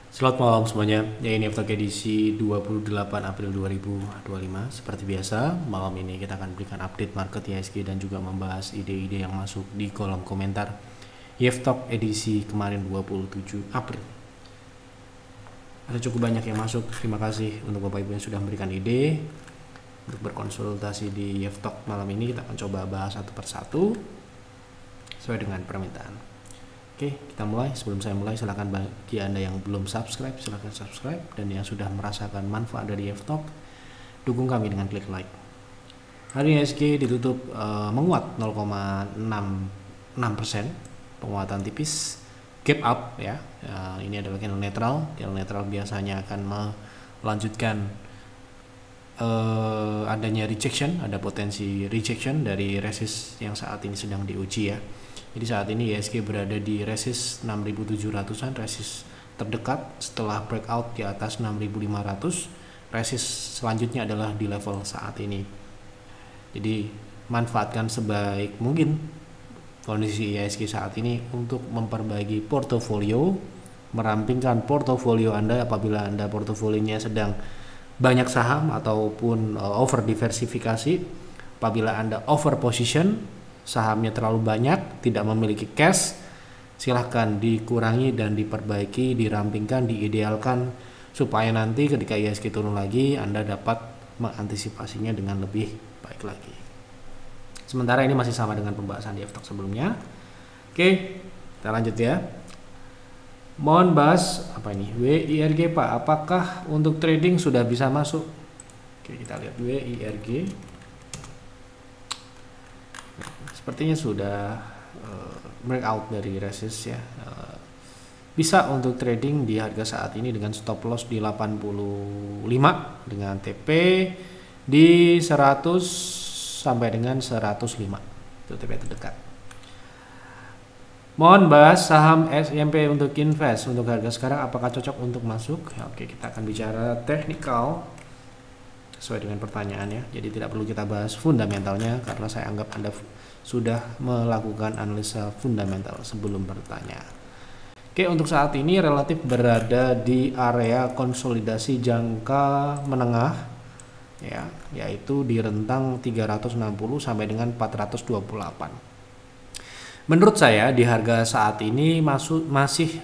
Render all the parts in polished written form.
Selamat malam semuanya, ya ini After edisi 28 April 2025. Seperti biasa, malam ini kita akan berikan update market IHSG dan juga membahas ide-ide yang masuk di kolom komentar Yeftalk edisi kemarin 27 April. Ada cukup banyak yang masuk, terima kasih untuk Bapak Ibu yang sudah memberikan ide. Untuk berkonsultasi di Yeftalk malam ini kita akan coba bahas satu persatu sesuai dengan permintaan. Oke, kita mulai. Sebelum saya mulai, silakan bagi Anda yang belum subscribe, silakan subscribe, dan yang sudah merasakan manfaat dari Yeftalk, dukung kami dengan klik like. Hari ini IHSG ditutup menguat 0,66%, penguatan tipis, gap up ya. Ini adalah candle netral. Candle netral biasanya akan melanjutkan adanya rejection, ada potensi rejection dari resist yang saat ini sedang diuji ya. Jadi saat ini IHSG berada di resist 6.700-an, resist terdekat. Setelah breakout di atas 6.500, resist selanjutnya adalah di level saat ini. Jadi manfaatkan sebaik mungkin kondisi IHSG saat ini untuk memperbaiki portofolio, merampingkan portofolio Anda apabila Anda portofolionya sedang banyak saham ataupun over diversifikasi. Apabila Anda over position, sahamnya terlalu banyak, tidak memiliki cash, silahkan dikurangi dan diperbaiki, dirampingkan, diidealkan supaya nanti ketika IHSG turun lagi Anda dapat mengantisipasinya dengan lebih baik lagi. Sementara ini masih sama dengan pembahasan di Yeftalk sebelumnya. Oke, kita lanjut ya. Mohon bahas apa ini? WIRG Pak, apakah untuk trading sudah bisa masuk? Oke, kita lihat WIRG. Sepertinya sudah breakout dari resist ya. Bisa untuk trading di harga saat ini dengan stop loss di 85 dengan TP di 100 sampai dengan 105. Itu TP terdekat. Mohon bahas saham SMP untuk invest untuk harga sekarang apakah cocok untuk masuk? Ya, oke, kita akan bicara teknikal sesuai dengan pertanyaannya. Jadi tidak perlu kita bahas fundamentalnya karena saya anggap Anda sudah melakukan analisa fundamental sebelum bertanya. Oke, untuk saat ini relatif berada di area konsolidasi jangka menengah ya, yaitu di rentang 360 sampai dengan 428. Menurut saya di harga saat ini masih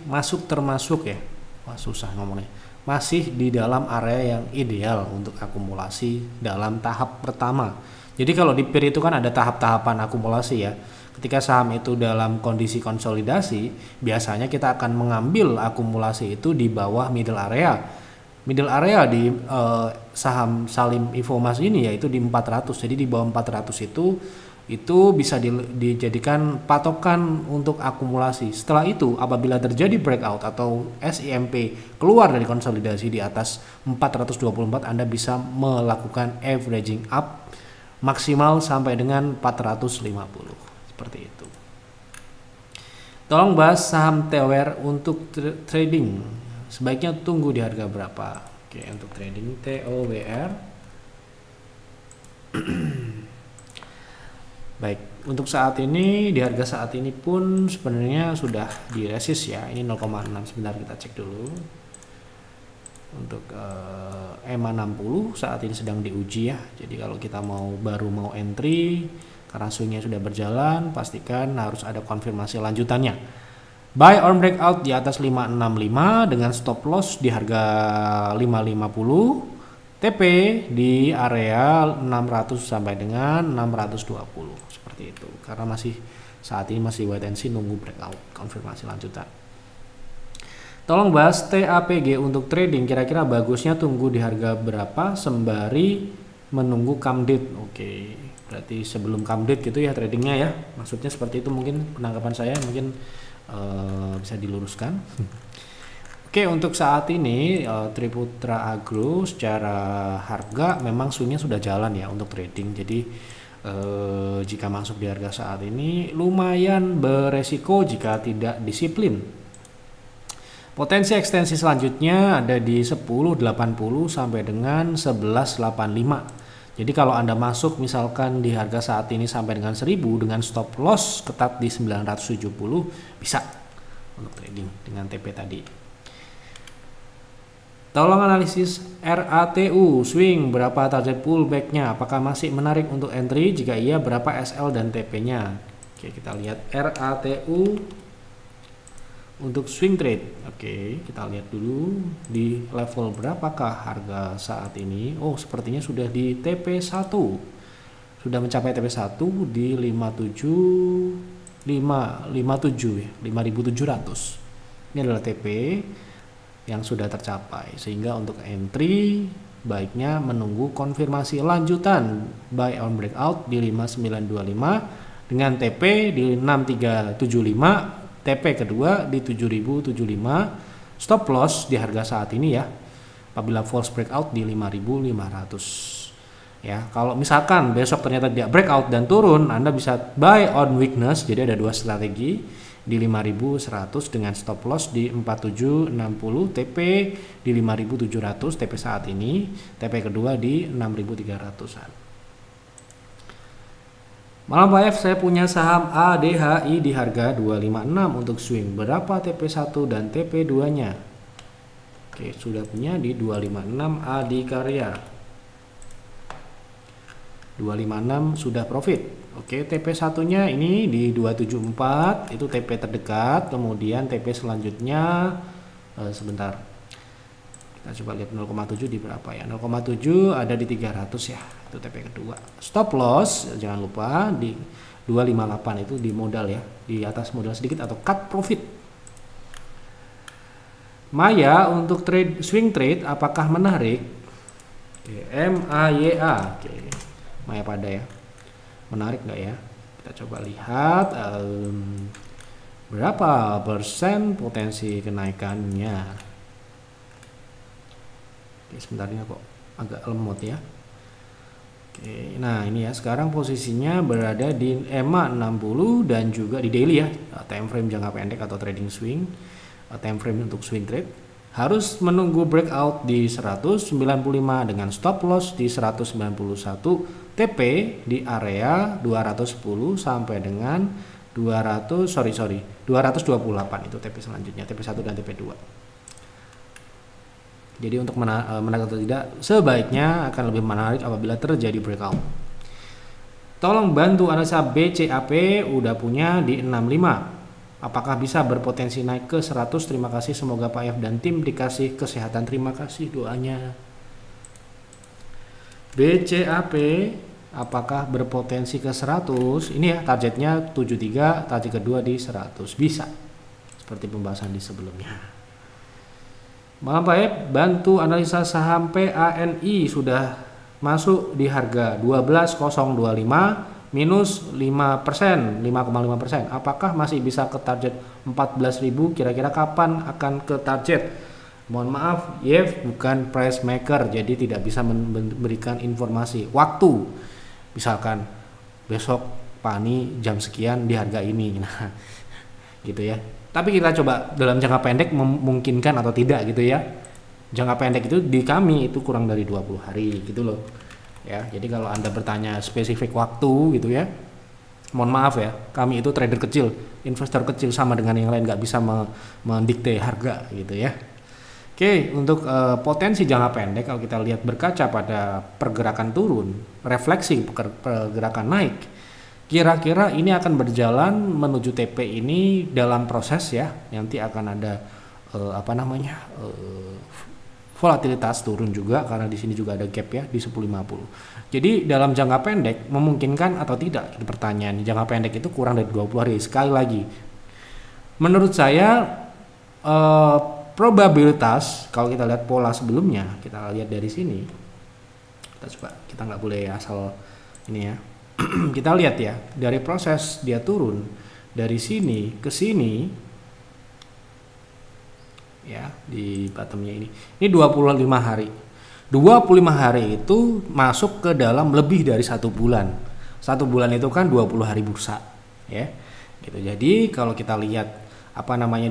termasuk ya. Wah, susah ngomongnya. Masih di dalam area yang ideal untuk akumulasi dalam tahap pertama. Jadi kalau di PIR itu kan ada tahap-tahapan akumulasi ya. Ketika saham itu dalam kondisi konsolidasi, biasanya kita akan mengambil akumulasi itu di bawah middle area. Middle area di saham Salim Infomas ini yaitu di 400. Jadi di bawah 400 itu bisa dijadikan patokan untuk akumulasi. Setelah itu apabila terjadi breakout atau SIMP keluar dari konsolidasi di atas 424, Anda bisa melakukan averaging up maksimal sampai dengan 450 seperti itu. Tolong bahas saham TOWR untuk trading. Sebaiknya tunggu di harga berapa? Oke, untuk trading TOWR. Baik, untuk saat ini di harga saat ini pun sebenarnya sudah di resist ya. Ini 0,6 sebentar kita cek dulu. Untuk EMA 60 saat ini sedang diuji ya. Jadi kalau kita baru mau entry karena swingnya sudah berjalan, pastikan harus ada konfirmasi lanjutannya. Buy on breakout di atas 565 dengan stop loss di harga 550, TP di area 600 sampai dengan 620 seperti itu. Karena saat ini masih wait and see, nunggu breakout konfirmasi lanjutan. Tolong bahas TAPG untuk trading, kira-kira bagusnya tunggu di harga berapa sembari menunggu come date. Oke, berarti sebelum come date gitu ya tradingnya ya. Maksudnya seperti itu mungkin penangkapan saya, mungkin bisa diluruskan. Oke, untuk saat ini Triputra Agro secara harga memang swingnya sudah jalan ya untuk trading. Jadi jika masuk di harga saat ini lumayan beresiko jika tidak disiplin. Potensi ekstensi selanjutnya ada di 1080 sampai dengan 1185. Jadi kalau Anda masuk misalkan di harga saat ini sampai dengan 1000 dengan stop loss ketat di 970 bisa untuk trading dengan TP tadi. Tolong analisis RATU swing, berapa target pullback-nya, apakah masih menarik untuk entry, jika iya berapa SL dan TP-nya. Oke, kita lihat RATU untuk swing trade. Oke, kita lihat dulu di level berapakah harga saat ini. Oh, sepertinya sudah di TP1, sudah mencapai TP1 di 57 ya, 5.700. Ini adalah TP yang sudah tercapai, sehingga untuk entry baiknya menunggu konfirmasi lanjutan buy on breakout di 5925 dengan TP di 6375, TP kedua di 7075, stop loss di harga saat ini ya apabila false breakout di 5500 ya. Kalau misalkan besok ternyata tidak breakout dan turun, Anda bisa buy on weakness, jadi ada dua strategi di 5100 dengan stop loss di 4760, TP di 5700 TP saat ini, TP kedua di 6300-an. Malam Pak F, saya punya saham ADHI di harga 256 untuk swing. Berapa TP1 dan TP2 nya? Oke, sudah punya di 256 Adikarya. 256 sudah profit. Oke, TP1 nya ini di 274, itu TP terdekat. Kemudian TP selanjutnya sebentar, kita coba lihat 0,7 di berapa ya. 0,7 ada di 300 ya, itu TP kedua. Stop loss jangan lupa di 258, itu di modal ya, di atas modal sedikit atau cut profit. Maya untuk trade swing trade apakah menarik? Oke, MAYA. Oke, Maya pada ya, menarik nggak ya? Kita coba lihat berapa persen potensi kenaikannya. Oke, sebentar ini kok agak lemot ya. Oke, nah ini ya, sekarang posisinya berada di EMA 60 dan juga di daily ya, time frame jangka pendek atau trading swing. Time frame untuk swing trade harus menunggu breakout di 195 dengan stop loss di 191, TP di area 210 sampai dengan 228 itu TP selanjutnya, TP1 dan TP2. Jadi untuk menarik atau tidak, sebaiknya akan lebih menarik apabila terjadi breakout. Tolong bantu analisa BCAP, udah punya di 65. Apakah bisa berpotensi naik ke 100? Terima kasih, semoga Pak F dan tim dikasih kesehatan. Terima kasih doanya. BCAP apakah berpotensi ke 100? Ini ya targetnya 73, target kedua di 100. Bisa, seperti pembahasan di sebelumnya. Malam Pak F, bantu analisa saham PANI, sudah masuk di harga 12.025 minus 5%, 5,5%. Apakah masih bisa ke target 14.000? Kira-kira kapan akan ke target? Mohon maaf, Yev bukan price maker, jadi tidak bisa memberikan informasi waktu. Misalkan besok PANI jam sekian di harga ini, nah gitu ya. Tapi kita coba dalam jangka pendek memungkinkan atau tidak gitu ya. Jangka pendek itu di kami itu kurang dari 20 hari gitu loh. Ya, jadi kalau Anda bertanya spesifik waktu gitu ya, mohon maaf ya, kami itu trader kecil, investor kecil, sama dengan yang lain, nggak bisa mendikte harga gitu ya. Oke, untuk potensi jangka pendek, kalau kita lihat berkaca pada pergerakan turun, refleksi pergerakan naik, kira-kira ini akan berjalan menuju TP ini dalam proses ya, nanti akan ada volatilitas turun juga, karena di sini juga ada gap ya di 1050. Jadi dalam jangka pendek memungkinkan atau tidak? Itu pertanyaan. Jangka pendek itu kurang dari 20 hari. Sekali lagi, menurut saya probabilitas, kalau kita lihat pola sebelumnya, kita lihat dari sini, kita coba, kita nggak boleh asal ini ya. Kita lihat ya, dari proses dia turun dari sini ke sini ya, di bottomnya ini 25 hari. 25 hari itu masuk ke dalam lebih dari 1 bulan. 1 bulan itu kan 20 hari bursa ya. Gitu. Jadi kalau kita lihat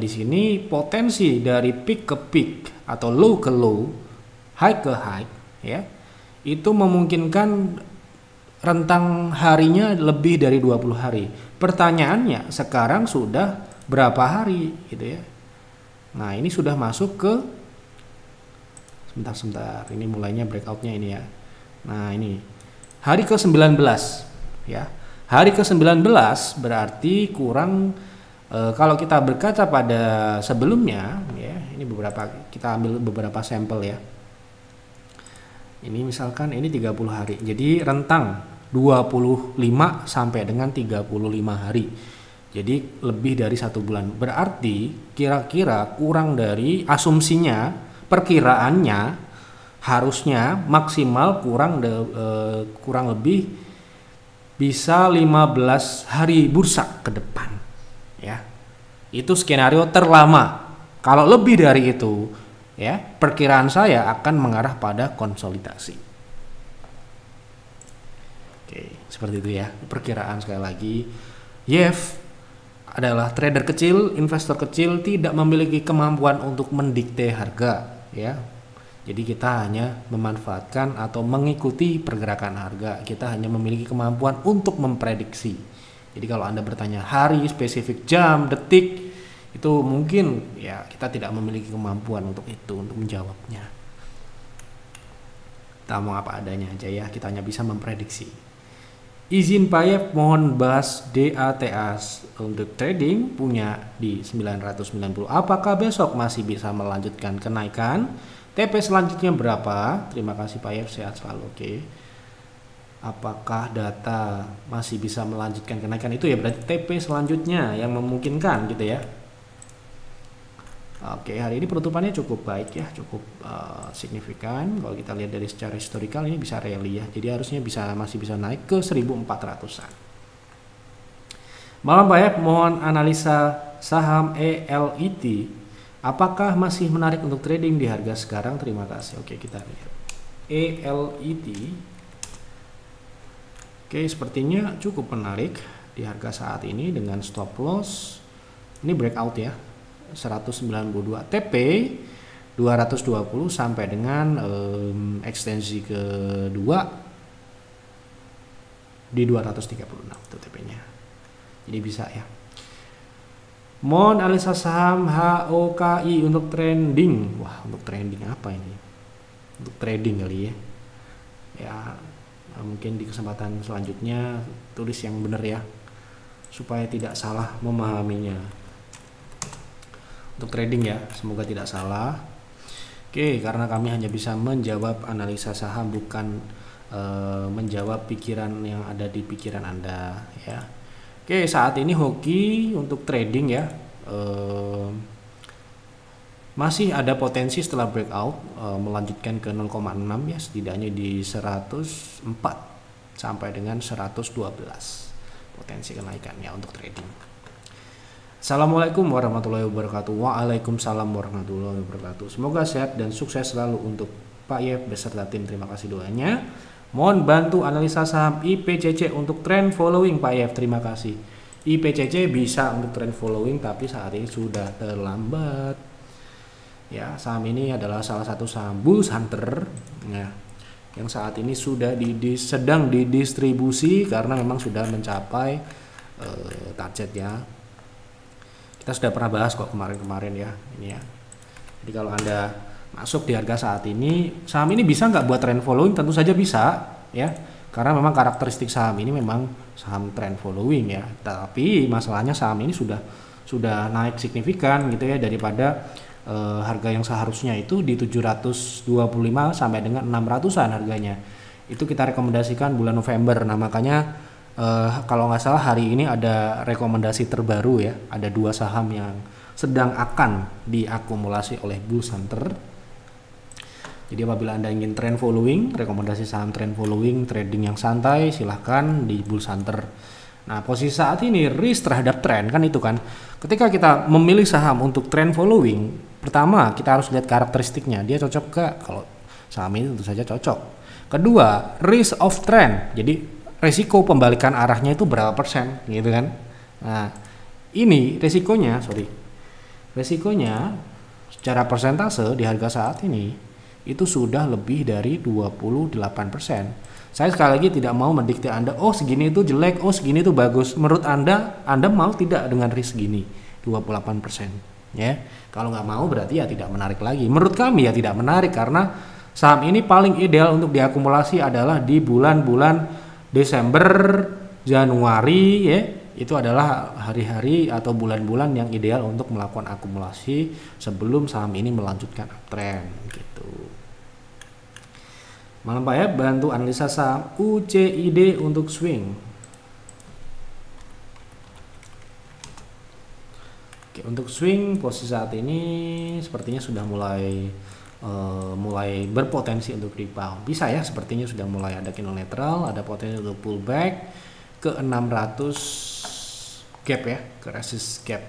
di sini, potensi dari peak ke peak atau low ke low, high ke high ya, itu memungkinkan rentang harinya lebih dari 20 hari. Pertanyaannya sekarang sudah berapa hari gitu ya. Nah, ini sudah masuk ke Sebentar, ini mulainya breakoutnya ini ya. Nah ini hari ke-19 ya. Hari ke-19 berarti kurang kalau kita berkaca pada sebelumnya ya, ini kita ambil beberapa sampel ya. Ini misalkan ini 30 hari. Jadi rentang 25 sampai dengan 35 hari. Jadi lebih dari 1 bulan. Berarti kira-kira kurang dari asumsinya, perkiraannya harusnya maksimal kurang lebih bisa 15 hari bursa ke depan. Ya. Itu skenario terlama. Kalau lebih dari itu, ya, perkiraan saya akan mengarah pada konsolidasi. Oke, seperti itu ya. Perkiraan sekali lagi. YEF adalah trader kecil, investor kecil, tidak memiliki kemampuan untuk mendikte harga, ya. Jadi kita hanya memanfaatkan atau mengikuti pergerakan harga. Kita hanya memiliki kemampuan untuk memprediksi. Jadi kalau Anda bertanya hari, spesifik jam, detik, itu mungkin ya kita tidak memiliki kemampuan untuk itu, untuk menjawabnya. Kita mau apa adanya aja ya, kita hanya bisa memprediksi. Izin Pak Yep, mohon bahas DATA untuk trading punya di 990. Apakah besok masih bisa melanjutkan kenaikan? TP selanjutnya berapa? Terima kasih Pak Yep, sehat selalu. Oke. Apakah data masih bisa melanjutkan kenaikan? Itu ya berarti TP selanjutnya yang memungkinkan gitu ya. Oke, hari ini penutupannya cukup baik ya, cukup signifikan. Kalau kita lihat dari secara historical ini bisa rally ya. Jadi harusnya masih bisa naik ke 1400-an. Malam Pak Yep, mohon analisa saham ELIT. Apakah masih menarik untuk trading di harga sekarang? Terima kasih. Oke, kita lihat ELIT. Oke, sepertinya cukup menarik di harga saat ini dengan stop loss. Ini breakout ya. 192 TP 220 sampai dengan ekstensi kedua di 236 itu TP-nya. Jadi bisa ya. Mohon analisa saham HOKI untuk trending. Wah, untuk trending apa ini? Untuk trading kali ya. Ya, mungkin di kesempatan selanjutnya tulis yang benar ya, supaya tidak salah memahaminya. Untuk trading ya, semoga tidak salah. Oke, karena kami hanya bisa menjawab analisa saham, bukan menjawab pikiran yang ada di pikiran Anda ya. Oke, saat ini hoki untuk trading ya, masih ada potensi setelah breakout melanjutkan ke 0,6 ya, setidaknya di 104 sampai dengan 112 potensi kenaikannya untuk trading. Assalamualaikum warahmatullahi wabarakatuh. Waalaikumsalam warahmatullahi wabarakatuh. Semoga sehat dan sukses selalu untuk Pak Yep beserta tim. Terima kasih doanya. Mohon bantu analisa saham IPCC untuk trend following Pak Yep. Terima kasih. IPCC bisa untuk trend following, tapi saat ini sudah terlambat. Ya, saham ini adalah salah satu saham Bulls Hunter ya, yang saat ini sudah sedang didistribusi karena memang sudah mencapai target ya. Kita sudah pernah bahas kok kemarin-kemarin ya ini ya. Jadi kalau Anda masuk di harga saat ini, saham ini bisa nggak buat trend following? Tentu saja bisa ya, karena memang karakteristik saham ini memang saham trend following ya. Tapi masalahnya saham ini sudah naik signifikan gitu ya, daripada harga yang seharusnya itu di 725 sampai dengan 600-an harganya. Itu kita rekomendasikan bulan November. Nah makanya kalau nggak salah hari ini ada rekomendasi terbaru ya, ada 2 saham yang sedang akan diakumulasi oleh Bulls Hunter. Jadi apabila Anda ingin trend following, rekomendasi saham trend following, trading yang santai, silahkan di Bulls Hunter. Nah posisi saat ini risk terhadap trend kan itu kan, ketika kita memilih saham untuk trend following, pertama kita harus lihat karakteristiknya, dia cocok gak? Kalau saham ini tentu saja cocok. Kedua, risk of trend, jadi resiko pembalikan arahnya itu berapa persen gitu kan. Nah ini resikonya secara persentase di harga saat ini itu sudah lebih dari 28%. Saya sekali lagi tidak mau mendikte Anda, oh segini itu jelek, oh segini itu bagus. Menurut Anda mau tidak dengan risk gini 28%? ya. Kalau nggak mau berarti ya tidak menarik lagi. Menurut kami ya tidak menarik karena saham ini paling ideal untuk diakumulasi adalah di bulan-bulan Desember, Januari ya. Itu adalah hari-hari atau bulan-bulan yang ideal untuk melakukan akumulasi sebelum saham ini melanjutkan uptrend gitu. Malam Pak ya, bantu analisa saham UCID untuk swing. Oke, untuk swing posisi saat ini sepertinya sudah mulai berpotensi untuk rebound. Bisa ya, sepertinya sudah mulai ada candle netral, ada potensi untuk pullback ke 600 gap ya, ke resist gap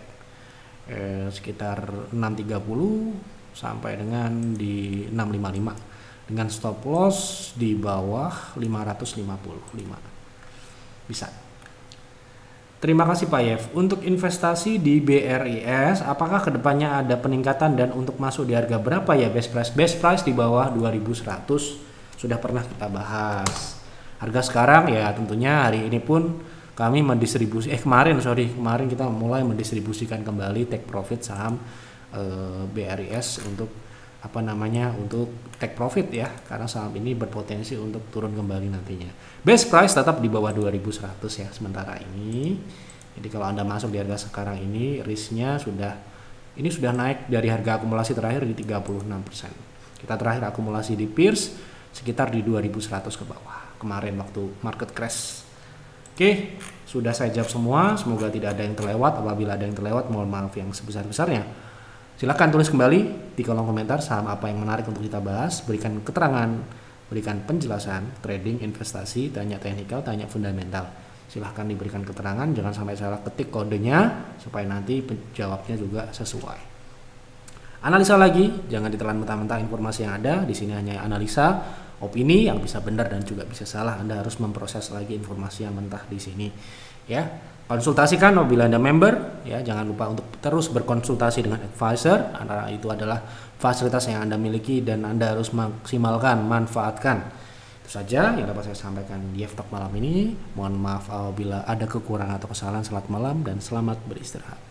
sekitar 630 sampai dengan di 655 dengan stop loss di bawah 555. Bisa. Terima kasih Pak Yev. Untuk investasi di BRIS, apakah kedepannya ada peningkatan dan untuk masuk di harga berapa ya best price? Best price di bawah 2100 sudah pernah kita bahas. Harga sekarang ya tentunya hari ini pun kami mendistribusi kemarin kita mulai mendistribusikan kembali take profit saham BRIS untuk untuk take profit ya, karena saham ini berpotensi untuk turun kembali nantinya. Best price tetap di bawah 2100 ya sementara ini. Jadi kalau Anda masuk di harga sekarang ini, risknya sudah naik dari harga akumulasi terakhir di 36%. Kita terakhir akumulasi di Pierce sekitar di 2100 ke bawah kemarin waktu market crash. Oke, sudah saya jawab semua, semoga tidak ada yang terlewat. Apabila ada yang terlewat, mohon maaf yang sebesar-besarnya. Silahkan tulis kembali di kolom komentar saham apa yang menarik untuk kita bahas, berikan keterangan, berikan penjelasan, trading, investasi, tanya teknikal, tanya fundamental. Silahkan diberikan keterangan, jangan sampai salah ketik kodenya supaya nanti jawabnya juga sesuai. Analisa lagi, jangan ditelan mentah-mentah informasi yang ada. Di sini hanya analisa, opini yang bisa benar dan juga bisa salah. Anda harus memproses lagi informasi yang mentah di sini, ya. Konsultasikan apabila Anda member, ya jangan lupa untuk terus berkonsultasi dengan advisor. Itu adalah fasilitas yang Anda miliki dan Anda harus maksimalkan, manfaatkan. Itu saja yang dapat saya sampaikan di Talk malam ini. Mohon maaf apabila ada kekurangan atau kesalahan. Selamat malam dan selamat beristirahat.